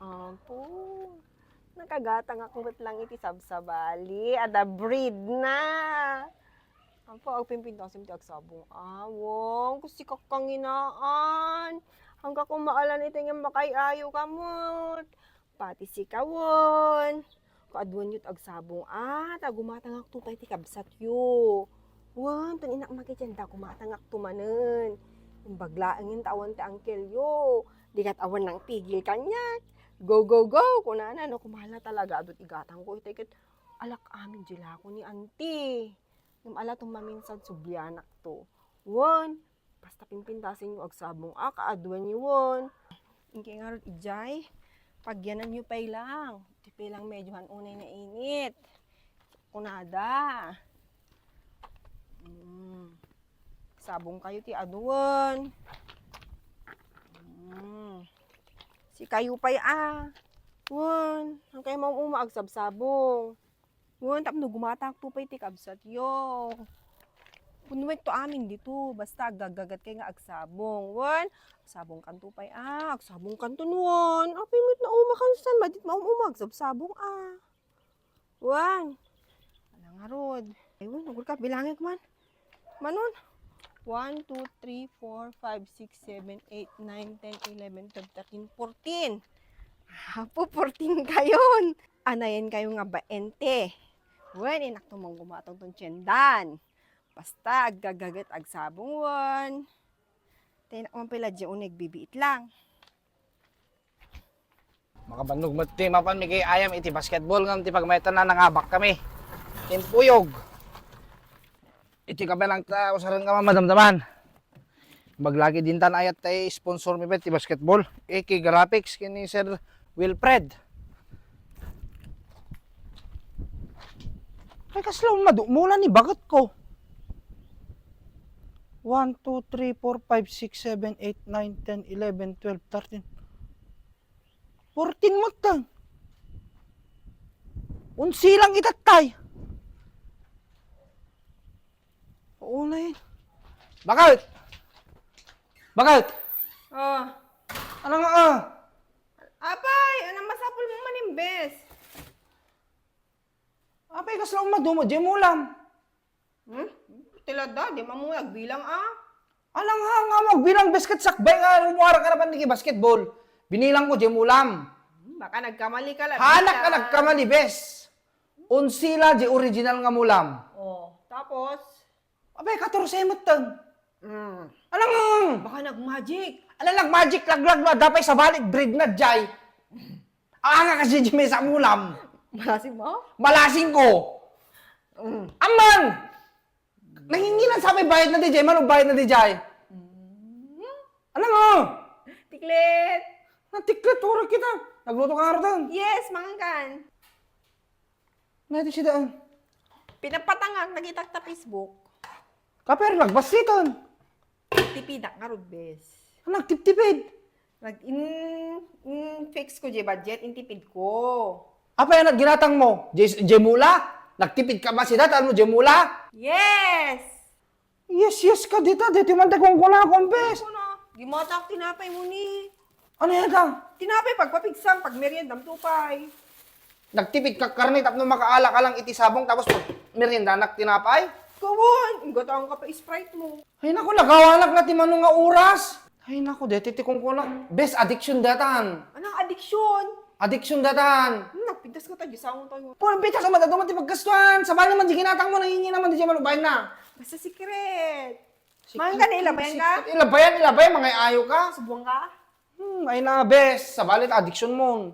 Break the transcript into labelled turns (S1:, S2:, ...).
S1: Apo, nakagatang ako lang iti sabsabali, ada breed na. Apo, agpimpintasim ti agsabong awong, kasi kakanginaan. Hangga kumaalan iti nga makayayo kamot. Pati si kawon. Kaadwan yut agsabong tagumatangak to pa iti kabsat yu. Wan, tan inak makitenda kumatangak tumanen. Imbaglaangin tawan ti angkel yu. Dikat awan ng tigil kanyak. Go, go, go! Kunana, no, kumala talaga. Adot igatang ko. Itikit, alak amin jila ko ni auntie. Yung ala tumaminsan subyanak to. Wan, basta pimpintasin yung agsabong. Kaadwan nyo won. Ingke nga ron ijay. Pagyanan nyo pa'y lang. Di pa'y lang medyo hanunay na init. Kunada. Sabong kayo ti aduan. Si kayo pa'y Wan, ang kayo mau umaagsab-sabong. Wan, tapno gumatak to pa'y ti kabsat yo. Punuwek to amin dito, basta gagagat kay nga agsabong. Wan, sabong kanto pa'y agsabong kanto nuwan. Pimit na umakansan, madit umaagsab-sabong Wan, alang arod. Ay, wan, nagul ka, bilangin ko man. Manon. 1, 2, 3, 4, 5, 6, 7, 8, 9, 10, 11, 12, 13, 14. Apo, 14 kayon. Anayan kayo nga 20. Wen, inak to mong gumatong tong tyendan. Basta, aggagagat agsabong wan. Tinak mong pila dyan unig, bibiit lang.
S2: Makabandog mo ti mapan mi kay ayam iti basketball ngam ti pagmaytan na nangabak kami. Tinpuyog. Iti kabalang ta usaran ka madamdaman. Maglagi din tan ayat tay sponsor mi bet ti basketball. Kay graphics kini Sir Wilfred. Kay kaslaw madumulan ni bagat ko. 1, 2, 3, 4, 5, 6, 7, 8, 9, 10, 11, 12, 13. 14 matang. Unsi lang itatay. Oo na yun. Bakit? Bakit? Ano nga
S1: Apay, anong masapol mong manimbes?
S2: Apay, kasla umadumo, di mo ulam.
S1: Tilada, di mamuyag bilang
S2: Alang nga magbilang basket sakbay nga, umuara ka na pa ni basketball. Binilang ko, di mo ulam.
S1: Baka nagkamali ka lang.
S2: Hanak ka nagkamali, bes. Unsila, di original nga mulam.
S1: Tapos?
S2: Apay, 14 matang. Alang
S1: Baka nag-magic.
S2: Alalang magic laglag na dapay sa balik breed na jay. Nga kasi di may sa mulam.
S1: Malasing mo?
S2: Malasing ko. Amang! Nanginginan sa may bayad na di jay. Manong bayad na di jay? Ano nga?
S1: Tiklit!
S2: Natiklit, oras kita. Nagluto ka nga rin.
S1: Yes, mangangkan.
S2: Natin siya daan.
S1: Pinapatangak, nagitak ta Facebook.
S2: Kaper, nagbasiton.
S1: Tipidak nga ron, bes.
S2: Nagtiptipid.
S1: Fix ko di budget, intipid ko.
S2: Apa yan at ginatang mo? Jemula? Nagtipid ka ba si data? Ano, Jemula?
S1: Yes!
S2: Yes ka dita. Dito man kung kuna akong bes.
S1: Ano na? Gimatak tinapay mo ni.
S2: Ano yan ta?
S1: Tinapay pagpapigsang, pag meriendam tupay.
S2: Nagtipid ka karne tapno makaala ka lang iti sabong tapos merienda nak tinapay?
S1: Kawan, inggatang ka pa Sprite mo.
S2: Ay naku, nagawanak na ti manong nga oras. Ay naku, deti ti kong kunak. Best addiction datan.
S1: Anong addiction?
S2: Addiction datan.
S1: Nagpintas ka tayo, sangon tayo.
S2: Pulang pita ka madadaman ti pagkastuan. Sabay naman di ginatang mo, nangingi naman di siya manubayan na.
S1: Basta secret. Mahal ka na, ilabayan ka?
S2: Ilabayan, mga ayaw ka.
S1: Subuang ka?
S2: Ay na, best. Sa balit, addiction mo.